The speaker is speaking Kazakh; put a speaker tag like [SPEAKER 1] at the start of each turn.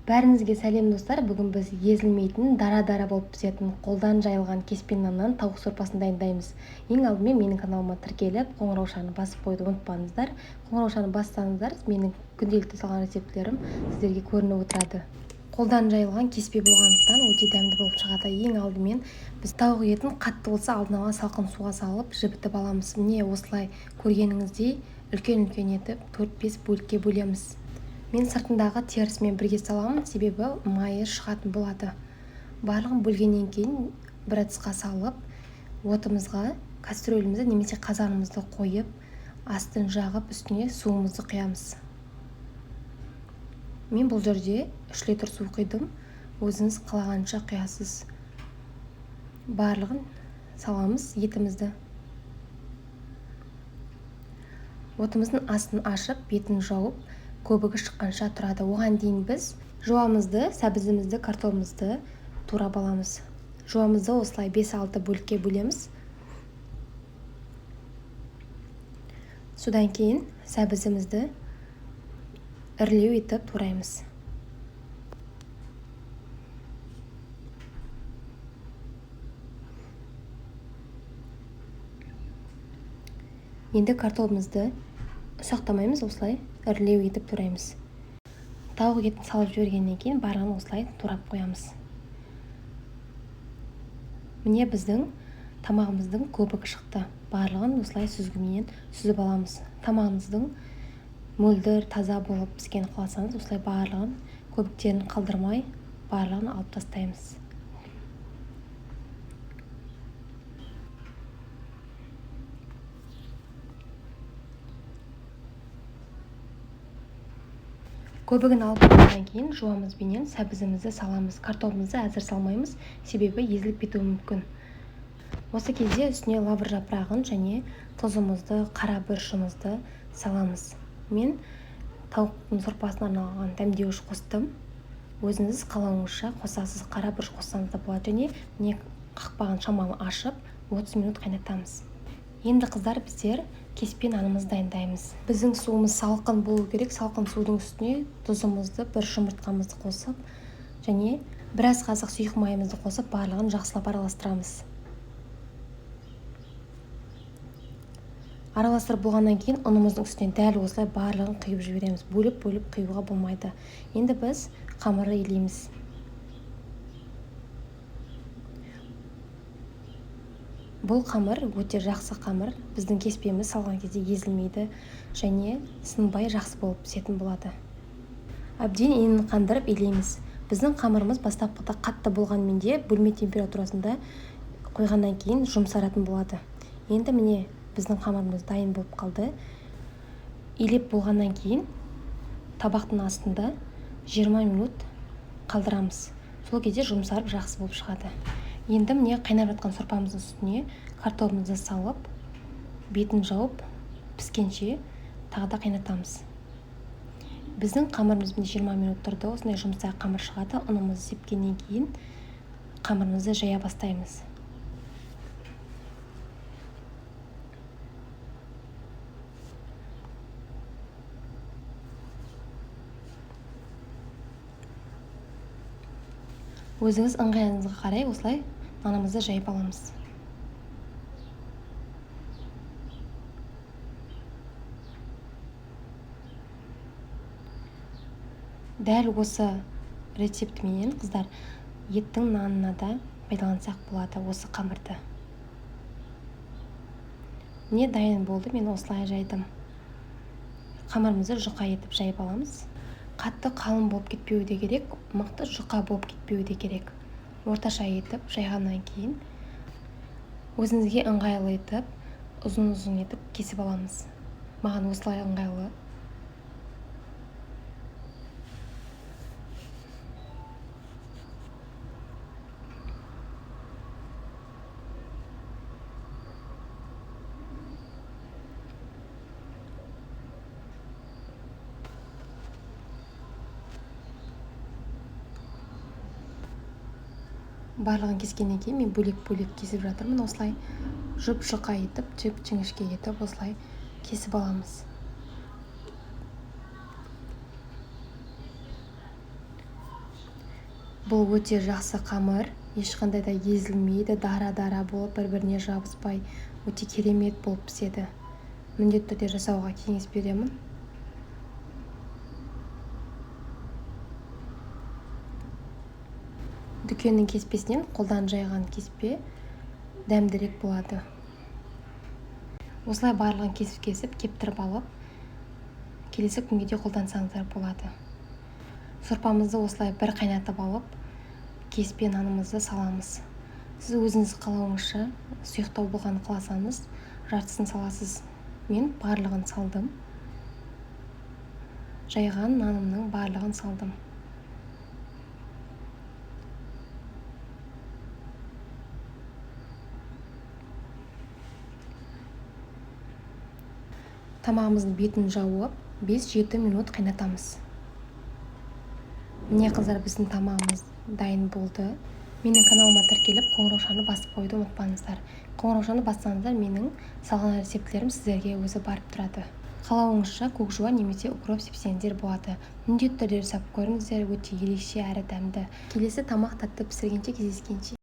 [SPEAKER 1] Бәріңізге сәлем достар. Бүгін біз езілмейтін, дара-дара болып пісетін қолдан жайылған кеспен наннан тауық сорпасын дайындаймыз. Ең алдымен менің каналыма тіркеліп, қоңыраушаны басып қойды ұмытпаңыздар. Қоңыраушаны бассаңыздар, менің күнделікті салған рецептілерім сіздерге көрініп отырады. Қолдан жайылған кеспе болғандықтан өте дәмді болып шығады. Ең алдымен біз тауық етін қатты болса алдын ала салқын суға салып жібітіп аламыз. Міне осылай көргеніңіздей үлкен-үлкен етіп 4-5 бөлікке бөлеміз. Мен сыртындағы терісімен бірге саламын, себебі майы шығатын болады. Барлығын бөлгеннен кейін бір ыдысқа салып, отымызға кастрөлімізді немесе қазанымызды қойып, астын жағып, үстіне суымызды құямыз. Мен бұл жерде 3 литр су құйдым, өзіңіз қалағанша құясыз. Барлығын саламыз етімізді. Отымыздың астын ашып, бетін жауып, көбігі шыққанша тұрады. Оған дейін біз жуамызды, сәбізімізді, картопымызды турап аламыз. Жуамызды осылай 5-6 бөлікке бөлеміз. Содан кейін сәбізімізді ірілеу етіп тураймыз. Енді картопымызды ұсақтамаймыз, осылай ірілеу етіп тураймыз. Тауық етін салып жібергеннен кейін барлығын осылай турап қоямыз. Міне біздің тамағымыздың көбігі шықты. Барлығын осылай сүзгімен сүзіп аламыз. Тамағымыздың мөлдір, таза болып піскен қаласаңыз, осылай барлығын көбіктерін қалдырмай, барлығын алып тастаймыз. Көбігін алып болғаннан кейін жуамызбенен сәбізімізді саламыз. Картопымызды әзір салмаймыз, себебі езіліп кетуі мүмкін. Осы кезде үстіне лавр жапырағын және тұзымызды, қара бұршымызды саламыз. Мен тауықтың сорпасына арналған дәмдеуіш қостым. Өзіңіз қалауыңызша қосасыз, қара бұрыш қоссаңыз да болады. Және міне қақпағын шамалы ашып 30 минут қайнатамыз. Енді қыздар, біздер кеспе нанымызды дайындаймыз. Біздің суымыз салқын болу керек. Салқын судың үстіне тұзымызды, бір жұмыртқамызды қосып, және біраз қасық сұйық майымызды қосып, барлығын жақсылап араластырамыз. Араластырып болғаннан кейін ұнымыздың үстіне дәл осылай барлығын құйып жібереміз. Бөліп-бөліп құюға болмайды. Енді біз қамыры илейміз. Бұл қамыр өте жақсы қамыр. Біздің кеспеміз салған кезде езілмейді және сынбай жақсы болып пісетін болады. Әбден енін қандырып илейміз. Біздің қамырымыз бастапқыда қатты болғанмен де бөлме температурасында қойғаннан кейін жұмсаратын болады. Енді міне біздің қамырымыз дайын болып қалды. Илеп болғаннан кейін табақтың астында 20 минут қалдырамыз. Сол кезде жұмсарып жақсы болып шығады. Енді міне қайнап жатқан сорпамыздың үстіне картопымызды салып, бетін жауып, піскенше тағы да қайнатамыз. Біздің қамырымыз 20 минут тұрды. Осындай жұмсақ қамыр шығады. Ұнымызды сепкеннен кейін қамырымызды жая бастаймыз. Өзіңіз ыңғайыңызға қарай осылай нанымызды жайып аламыз. Дәл осы рецептіменен қыздар еттің нанына да пайдалансақ болады осы қамырды. Не дайын болды, мен осылай жайдым. Қамырымызды жұқа етіп жайып аламыз. Қатты қалың болып кетпеуі де керек, мықты жұқа болып кетпеуі де керек. Орташа етіп жайғаннан кейін өзіңізге ыңғайлы етіп, ұзын-ұзын етіп кесіп аламыз. Маған осылай ыңғайлы. Барлығын кескеннен кейін мен бөлек-бөлек кесіп жатырмын. Осылай жұп-жұқа етіп, жіп-жіңішке етіп осылай кесіп аламыз. Бұл өте жақсы қамыр, ешқандай да езілмейді, дара-дара болып бір-біріне жабыспай өте керемет болып піседі. Міндетті түрде жасауға кеңес беремін. Дүкеннің кеспесінен қолдан жайған кеспе дәмдірек болады. Осылай барлығын кесіп кептіріп алып, келесі күнге де қолдансаңыздар болады. Сорпамызды осылай бір қайнатып алып, кеспе нанымызды саламыз. Сіз өзіңіз қалауыңызша сұйықтау болғанын қаласаңыз, жартысын саласыз. Мен барлығын салдым. Жайған нанымның барлығын салдым. Тамағымыздың бетін жауып, 5-7 минут қайнатамыз. Міне қыздар, біздің тамағымыз дайын болды. Менің каналыма тіркеліп, қоңыраушаны басып қойды ұмытпаңыздар. Қоңыраушаны бассаңыздар, менің салған рецептлерім сіздерге өзі барып тұрады. Қалауыңызша көкжуа немесе укроп сепсеңіздер болады. Міндетті түрде жасап көріңіздер, өте ерекше әрі дәмді. Келесі тамақ тәтті пісіргенше кездескенше.